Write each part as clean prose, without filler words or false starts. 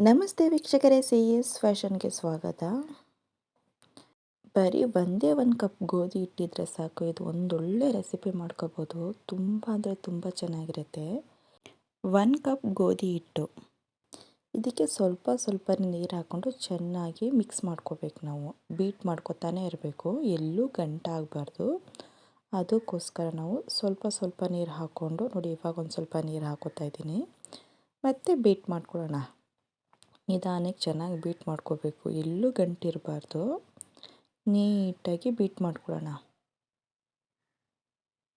ನಮಸ್ತೆ ವೀಕ್ಷಕರೇ, C S ಫ್ಯಾಷನ್ಗೆ ಸ್ವಾಗತ. ಬರೀ ಒಂದೇ ಒಂದು ಕಪ್ ಗೋಧಿ ಇಟ್ಟಿದ್ರೆ ಸಾಕು, ಇದು ಒಂದೊಳ್ಳೆ ರೆಸಿಪಿ ಮಾಡ್ಕೋಬೋದು. ತುಂಬ ಅಂದರೆ ತುಂಬ ಚೆನ್ನಾಗಿರುತ್ತೆ. 1 ಕಪ್ ಗೋಧಿ ಹಿಟ್ಟು, ಇದಕ್ಕೆ ಸ್ವಲ್ಪ ಸ್ವಲ್ಪ ನೀರು ಹಾಕ್ಕೊಂಡು ಚೆನ್ನಾಗಿ ಮಿಕ್ಸ್ ಮಾಡ್ಕೋಬೇಕು. ನಾವು ಬೀಟ್ ಮಾಡ್ಕೊತಾನೆ ಇರಬೇಕು, ಎಲ್ಲೂ ಗಂಟಾಗಬಾರ್ದು. ಅದಕ್ಕೋಸ್ಕರ ನಾವು ಸ್ವಲ್ಪ ಸ್ವಲ್ಪ ನೀರು ಹಾಕ್ಕೊಂಡು, ನೋಡಿ ಇವಾಗ ಒಂದು ಸ್ವಲ್ಪ ನೀರು ಹಾಕೋತಾ ಇದ್ದೀನಿ, ಮತ್ತು ಬೀಟ್ ಮಾಡ್ಕೊಳ್ಳೋಣ. ನಿಧಾನಕ್ಕೆ ಚೆನ್ನಾಗಿ ಬೀಟ್ ಮಾಡ್ಕೋಬೇಕು, ಎಲ್ಲೂ ಗಂಟಿರಬಾರ್ದು. ನೀಟಾಗಿ ಬೀಟ್ ಮಾಡ್ಕೊಳ್ಳೋಣ.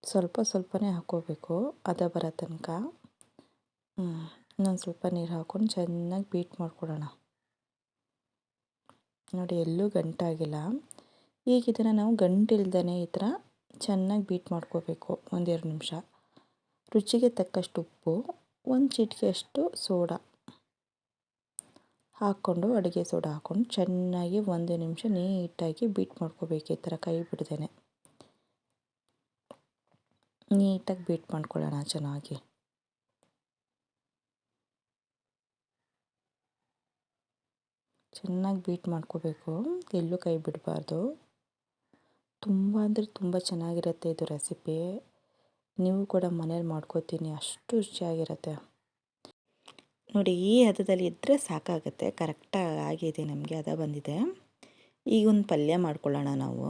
ಸ್ವಲ್ಪ ಸ್ವಲ್ಪನೇ ಹಾಕ್ಕೋಬೇಕು, ಅದ ಬರೋ ತನಕ. ಇನ್ನೊಂದು ಸ್ವಲ್ಪ ನೀರು ಹಾಕ್ಕೊಂಡು ಚೆನ್ನಾಗಿ ಬೀಟ್ ಮಾಡ್ಕೊಳ್ಳೋಣ. ನೋಡಿ, ಎಲ್ಲೂ ಗಂಟಾಗಿಲ್ಲ. ಈಗ ಇದನ್ನು ನಾವು ಗಂಟಿಲ್ದೇ ಈ ಥರ ಚೆನ್ನಾಗಿ ಬೀಟ್ ಮಾಡ್ಕೋಬೇಕು 1-2 ನಿಮಿಷ. ರುಚಿಗೆ ತಕ್ಕಷ್ಟು ಉಪ್ಪು, 1 ಚಿಟಿಕೆಯಷ್ಟು ಸೋಡಾ ಹಾಕ್ಕೊಂಡು, ಅಡುಗೆ ಸೋಡಾ ಹಾಕ್ಕೊಂಡು ಚೆನ್ನಾಗಿ 1 ನಿಮಿಷ ನೀಟಾಗಿ ಬೀಟ್ ಮಾಡ್ಕೋಬೇಕು. ಈ ಥರ ಕೈ ಬಿಡ್ದೇ ನೀಟಾಗಿ ಬೀಟ್ ಮಾಡ್ಕೊಳ್ಳೋಣ ಚೆನ್ನಾಗಿ. ಚೆನ್ನಾಗಿ ಬೀಟ್ ಮಾಡ್ಕೋಬೇಕು, ಎಲ್ಲೂ ಕೈ ಬಿಡಬಾರ್ದು. ತುಂಬ ಅಂದರೆ ತುಂಬ ಚೆನ್ನಾಗಿರುತ್ತೆ ಇದು ರೆಸಿಪಿ. ನೀವು ಕೂಡ ಮನೇಲಿ ಮಾಡ್ಕೋತೀನಿ, ಅಷ್ಟು ರುಚಿಯಾಗಿರುತ್ತೆ. ನೋಡಿ, ಈ ಹದದಲ್ಲಿ ಇದ್ದರೆ ಸಾಕಾಗುತ್ತೆ. ಕರೆಕ್ಟಾಗಿ ಆಗಿದೆ, ನಮಗೆ ಹದ ಬಂದಿದೆ. ಈಗ ಒಂದು ಪಲ್ಯ ಮಾಡ್ಕೊಳ್ಳೋಣ ನಾವು.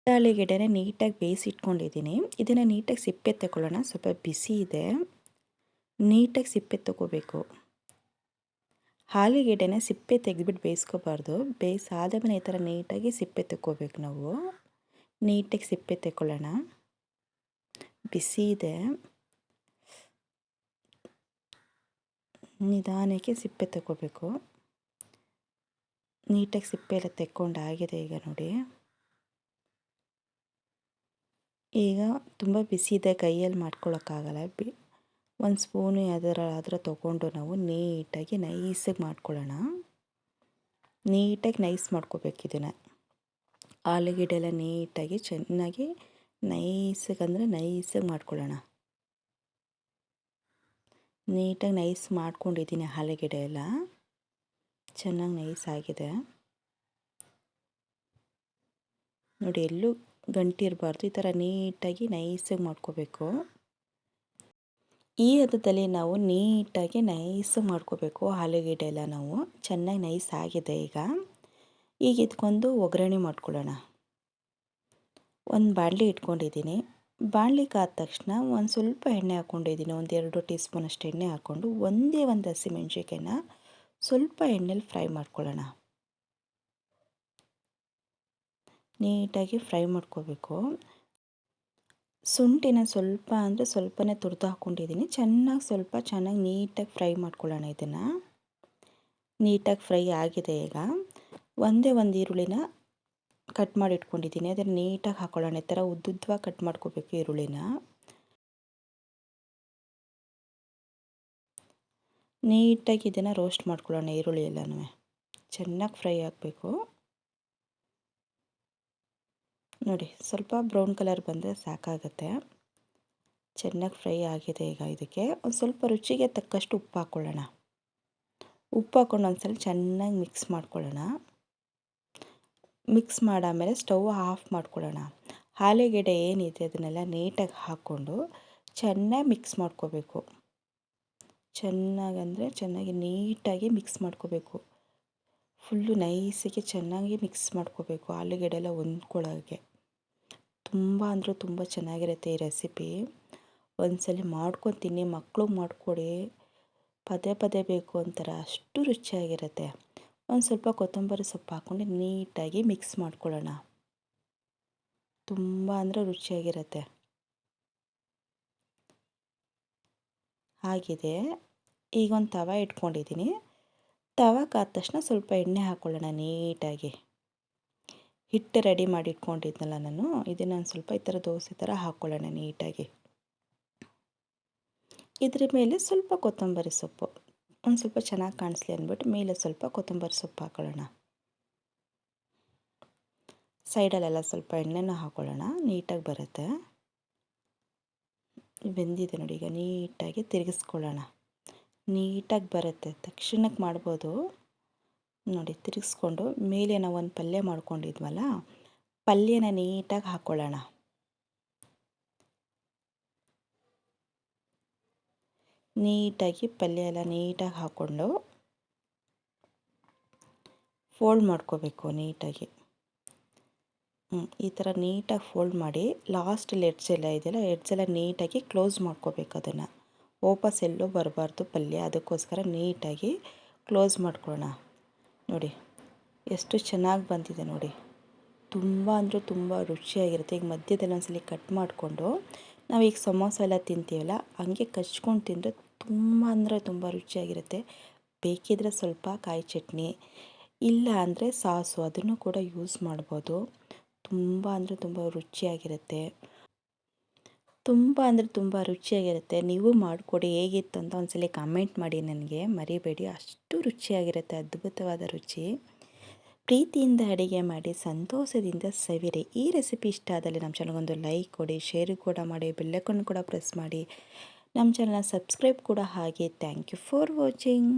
ಆಲೂಗೆಡ್ಡೆನ ನೀಟಾಗಿ ಬೇಯಿಸಿಟ್ಕೊಂಡಿದ್ದೀನಿ. ಇದನ್ನು ನೀಟಾಗಿ ಸಿಪ್ಪೆ ತಗೊಳ್ಳೋಣ. ಸ್ವಲ್ಪ ಬಿಸಿ ಇದೆ, ನೀಟಾಗಿ ಸಿಪ್ಪೆ ತಗೋಬೇಕು. ಆಲೂಗೆಡ್ಡೆನ ಸಿಪ್ಪೆ ತೆಗೆದ್ಬಿಟ್ಟು ಬೇಯಿಸ್ಕೋಬಾರ್ದು. ಬೇಯಿಸಾದ್ಮೇಲೆ ಈ ಥರ ನೀಟಾಗಿ ಸಿಪ್ಪೆ ತಗೋಬೇಕು ನಾವು. ನೀಟಾಗಿ ಸಿಪ್ಪೆ ತಗೊಳ್ಳೋಣ. ಬಿಸಿ ಇದೆ, ನಿಧಾನಕ್ಕೆ ಸಿಪ್ಪೆ ತಗೋಬೇಕು. ನೀಟಾಗಿ ಸಿಪ್ಪೆ ಎಲ್ಲ ತೆಕ್ಕೊಂಡಾಗಿದೆ ಈಗ ನೋಡಿ. ಈಗ ತುಂಬ ಬಿಸಿ ಇದೆ, ಕೈಯಲ್ಲಿ ಮಾಡ್ಕೊಳ್ಳೋಕ್ಕಾಗಲ್ಲ. 1 ಸ್ಪೂನು ಯಾವ್ದಾರ ತೊಗೊಂಡು ನಾವು ನೀಟಾಗಿ ನೈಸಾಗಿ ಮಾಡ್ಕೊಳ್ಳೋಣ. ನೀಟಾಗಿ ನೈಸ್ ಮಾಡ್ಕೋಬೇಕು ಇದನ್ನು. ಆಲೂಗೆಡ್ಡೆ ಎಲ್ಲ ನೀಟಾಗಿ ಚೆನ್ನಾಗಿ ನೈಸಾಗಿ ನೈಸಾಗಿ ಮಾಡ್ಕೊಳ್ಳೋಣ. ನೀಟಾಗಿ ನೈಸ್ ಮಾಡ್ಕೊಂಡಿದ್ದೀನಿ. ಆಲೂಗೆಡ್ಡೆ ಎಲ್ಲ ಚೆನ್ನಾಗಿ ನೈಸ್ ಆಗಿದೆ ನೋಡಿ. ಎಲ್ಲೂ ಗಂಟಿರಬಾರ್ದು, ಈ ಥರ ನೀಟಾಗಿ ನೈಸಾಗಿ ಮಾಡ್ಕೋಬೇಕು. ಈ ಹದದಲ್ಲಿ ನಾವು ನೀಟಾಗಿ ನೈಸಾಗಿ ಮಾಡ್ಕೋಬೇಕು. ಆಲೂಗೆಡ್ಡೆ ಎಲ್ಲ ನಾವು ಚೆನ್ನಾಗಿ ನೈಸ್ ಆಗಿದೆ. ಈಗ ಇದಕ್ಕೊಂದು ಒಗ್ಗರಣೆ ಮಾಡ್ಕೊಳ್ಳೋಣ. ಒಂದು ಬಾಣಲಿ ಇಟ್ಕೊಂಡಿದ್ದೀನಿ. ಬಾಣಲಿ ಕಾದ ತಕ್ಷಣ ಒಂದು ಸ್ವಲ್ಪ ಎಣ್ಣೆ ಹಾಕ್ಕೊಂಡಿದ್ದೀನಿ. 1-2 ಟೀ ಸ್ಪೂನಷ್ಟು ಎಣ್ಣೆ ಹಾಕ್ಕೊಂಡು ಒಂದೇ ಒಂದು ಹಸಿಮೆಣ್ಸಿಕಾಯಿನ ಸ್ವಲ್ಪ ಎಣ್ಣೆಲಿ ಫ್ರೈ ಮಾಡ್ಕೊಳ್ಳೋಣ. ನೀಟಾಗಿ ಫ್ರೈ ಮಾಡ್ಕೋಬೇಕು. ಶುಂಠಿನ ಸ್ವಲ್ಪ ಅಂದರೆ ಸ್ವಲ್ಪನೇ ತುರಿದು ಹಾಕ್ಕೊಂಡಿದ್ದೀನಿ. ಚೆನ್ನಾಗಿ ನೀಟಾಗಿ ಫ್ರೈ ಮಾಡ್ಕೊಳ್ಳೋಣ. ಇದನ್ನು ನೀಟಾಗಿ ಫ್ರೈ ಆಗಿದೆ. ಈಗ ಒಂದೇ ಒಂದು ಈರುಳ್ಳಿನ ಕಟ್ ಮಾಡಿ ಇಟ್ಕೊಂಡಿದ್ದೀನಿ, ಅದನ್ನು ನೀಟಾಗಿ ಹಾಕ್ಕೊಳ್ಳೋಣ. ಈ ಥರ ಉದ್ದುದ್ದವಾಗಿ ಕಟ್ ಮಾಡ್ಕೋಬೇಕು ಈರುಳ್ಳಿನ. ನೀಟಾಗಿ ಇದನ್ನು ರೋಸ್ಟ್ ಮಾಡ್ಕೊಳ್ಳೋಣ. ಈರುಳ್ಳಿ ಎಲ್ಲನೂ ಚೆನ್ನಾಗಿ ಫ್ರೈ ಆಗಬೇಕು ನೋಡಿ. ಸ್ವಲ್ಪ ಬ್ರೌನ್ ಕಲರ್ ಬಂದರೆ ಸಾಕಾಗುತ್ತೆ. ಚೆನ್ನಾಗಿ ಫ್ರೈ ಆಗಿದೆ. ಈಗ ಇದಕ್ಕೆ ಒಂದು ಸ್ವಲ್ಪ ರುಚಿಗೆ ತಕ್ಕಷ್ಟು ಉಪ್ಪು ಹಾಕ್ಕೊಳ್ಳೋಣ. ಉಪ್ಪು ಹಾಕ್ಕೊಂಡು ಒಂದ್ಸಲ ಚೆನ್ನಾಗಿ ಮಿಕ್ಸ್ ಮಾಡ್ಕೊಳ್ಳೋಣ. ಮಿಕ್ಸ್ ಮಾಡಾಮೇಲೆ ಸ್ಟವ್ ಆಫ್ ಮಾಡ್ಕೊಳ್ಳೋಣ. ಆಲೂಗೆಡ್ಡೆ ಏನಿದೆ ಅದನ್ನೆಲ್ಲ ನೀಟಾಗಿ ಹಾಕ್ಕೊಂಡು ಚೆನ್ನಾಗಿ ಮಿಕ್ಸ್ ಮಾಡ್ಕೋಬೇಕು. ಚೆನ್ನಾಗಿ ನೀಟಾಗಿ ಮಿಕ್ಸ್ ಮಾಡ್ಕೋಬೇಕು. ಫುಲ್ಲು ನೈಸಿಗೆ ಚೆನ್ನಾಗಿ ಮಿಕ್ಸ್ ಮಾಡ್ಕೋಬೇಕು, ಆಲೂಗೆಡ್ಡೆ ಎಲ್ಲ ಹೊಂದ್ಕೊಳ್ಳೋಕ್ಕೆ. ತುಂಬ ಅಂದರೆ ತುಂಬ ಚೆನ್ನಾಗಿರುತ್ತೆ ಈ ರೆಸಿಪಿ. ಒಂದ್ಸಲ ಮಾಡ್ಕೊತೀನಿ, ಮಕ್ಕಳಿಗೆ ಮಾಡಿಕೊಡಿ, ಪದೇ ಪದೇ ಬೇಕು ಅಂತಾರೆ, ಅಷ್ಟು ರುಚಿಯಾಗಿರುತ್ತೆ. ಒಂದು ಸ್ವಲ್ಪ ಕೊತ್ತಂಬರಿ ಸೊಪ್ಪು ಹಾಕ್ಕೊಂಡು ನೀಟಾಗಿ ಮಿಕ್ಸ್ ಮಾಡ್ಕೊಳ್ಳೋಣ. ತುಂಬ ಅಂದರೆ ರುಚಿಯಾಗಿರುತ್ತೆ. ಆಗಿದೆ. ಈಗ ಒಂದು ತವ ಇಟ್ಕೊಂಡಿದ್ದೀನಿ. ತವ ಕಾದ ತಕ್ಷಣ ಸ್ವಲ್ಪ ಎಣ್ಣೆ ಹಾಕ್ಕೊಳ್ಳೋಣ. ನೀಟಾಗಿ ಹಿಟ್ಟು ರೆಡಿ ಮಾಡಿ ಇಟ್ಕೊಂಡಿದ್ನಲ್ಲ ನಾನು, ಇದನ್ನು ಒಂದು ಸ್ವಲ್ಪ ಈ ಥರ ದೋಸೆ ಥರ ಹಾಕ್ಕೊಳ್ಳೋಣ ನೀಟಾಗಿ. ಇದ್ರ ಮೇಲೆ ಸ್ವಲ್ಪ ಕೊತ್ತಂಬರಿ ಸೊಪ್ಪು, ಒಂದು ಸ್ವಲ್ಪ ಚೆನ್ನಾಗಿ ಕಾಣಿಸ್ಲಿ ಅಂದ್ಬಿಟ್ಟು ಮೇಲೆ ಸ್ವಲ್ಪ ಕೊತ್ತಂಬರಿ ಸೊಪ್ಪು ಹಾಕ್ಕೊಳ್ಳೋಣ. ಸೈಡಲ್ಲೆಲ್ಲ ಸ್ವಲ್ಪ ಎಣ್ಣೆನ ಹಾಕ್ಕೊಳ್ಳೋಣ, ನೀಟಾಗಿ ಬರುತ್ತೆ. ಬೆಂದಿದೆ ನೋಡಿ. ಈಗ ನೀಟಾಗಿ ತಿರುಗಿಸ್ಕೊಳ್ಳೋಣ. ನೀಟಾಗಿ ಬರುತ್ತೆ, ತಕ್ಷಣಕ್ಕೆ ಮಾಡ್ಬೋದು. ನೋಡಿ ತಿರುಗಿಸ್ಕೊಂಡು ಮೇಲೆ ನಾವು ಒಂದು ಪಲ್ಯ ಮಾಡ್ಕೊಂಡಿದ್ವಲ್ಲ, ಪಲ್ಯನ ನೀಟಾಗಿ ಹಾಕ್ಕೊಳ್ಳೋಣ. ನೀಟಾಗಿ ಪಲ್ಯ ಎಲ್ಲ ನೀಟಾಗಿ ಹಾಕ್ಕೊಂಡು ಫೋಲ್ಡ್ ಮಾಡ್ಕೋಬೇಕು ನೀಟಾಗಿ. ಈ ಥರ ನೀಟಾಗಿ ಫೋಲ್ಡ್ ಮಾಡಿ ಲಾಸ್ಟಲ್ಲಿ ಎಡ್ಜೆಲ್ಲ ಇದೆಯಲ್ಲ, ಎಡ್ಜೆಲ್ಲ ನೀಟಾಗಿ ಕ್ಲೋಸ್ ಮಾಡ್ಕೋಬೇಕು. ಅದನ್ನು ವಾಪಸ್ ಎಲ್ಲೂ ಬರಬಾರ್ದು ಪಲ್ಯ, ಅದಕ್ಕೋಸ್ಕರ ನೀಟಾಗಿ ಕ್ಲೋಸ್ ಮಾಡ್ಕೊಳ್ಳೋಣ. ನೋಡಿ ಎಷ್ಟು ಚೆನ್ನಾಗಿ ಬಂದಿದೆ ನೋಡಿ, ತುಂಬ ಅಂದರೆ ತುಂಬ ರುಚಿಯಾಗಿರುತ್ತೆ. ಈಗ ಮಧ್ಯದಲ್ಲಿ ಒಂದ್ಸಲ ಕಟ್ ಮಾಡಿಕೊಂಡು ನಾವೀಗ ಸಮೋಸ ಎಲ್ಲ ತಿಂತೀವಲ್ಲ, ಹಂಗೆ ಕಚ್ಕೊಂಡು ತಿಂದರೆ ತುಂಬ ಅಂದರೆ ತುಂಬ ರುಚಿಯಾಗಿರುತ್ತೆ. ಬೇಕಿದ್ರೆ ಸ್ವಲ್ಪ ಕಾಯಿ ಚಟ್ನಿ, ಇಲ್ಲ ಅಂದರೆ ಸಾಸು ಅದನ್ನು ಕೂಡ ಯೂಸ್ ಮಾಡ್ಬೋದು. ತುಂಬ ಅಂದರೆ ತುಂಬ ರುಚಿಯಾಗಿರುತ್ತೆ. ತುಂಬ ಅಂದರೆ ತುಂಬ ರುಚಿಯಾಗಿರುತ್ತೆ. ನೀವು ಮಾಡಿಕೊಡಿ, ಹೇಗಿತ್ತು ಅಂತ ಒಂದ್ಸಲ ಕಾಮೆಂಟ್ ಮಾಡಿ ನನಗೆ ಮರಿಬೇಡಿ. ಅಷ್ಟು ರುಚಿಯಾಗಿರುತ್ತೆ, ಅದ್ಭುತವಾದ ರುಚಿ. ಪ್ರೀತಿಯಿಂದ ಅಡುಗೆ ಮಾಡಿ ಸಂತೋಷದಿಂದ ಸವಿರಿ. ಈ ರೆಸಿಪಿ ಇಷ್ಟ ಆದಲ್ಲಿ ನಮ್ಮ ಚಾನಲ್ಗೊಂದು ಲೈಕ್ ಕೊಡಿ, ಶೇರ್ ಕೂಡ ಮಾಡಿ, ಬೆಲ್ಲೈಕನ್ ಕೂಡ ಪ್ರೆಸ್ ಮಾಡಿ, ನಮ್ಮ ಚಾನಲ್ನ ಸಬ್ಸ್ಕ್ರೈಬ್ ಕೂಡ ಹಾಗೆ. Thank you for watching.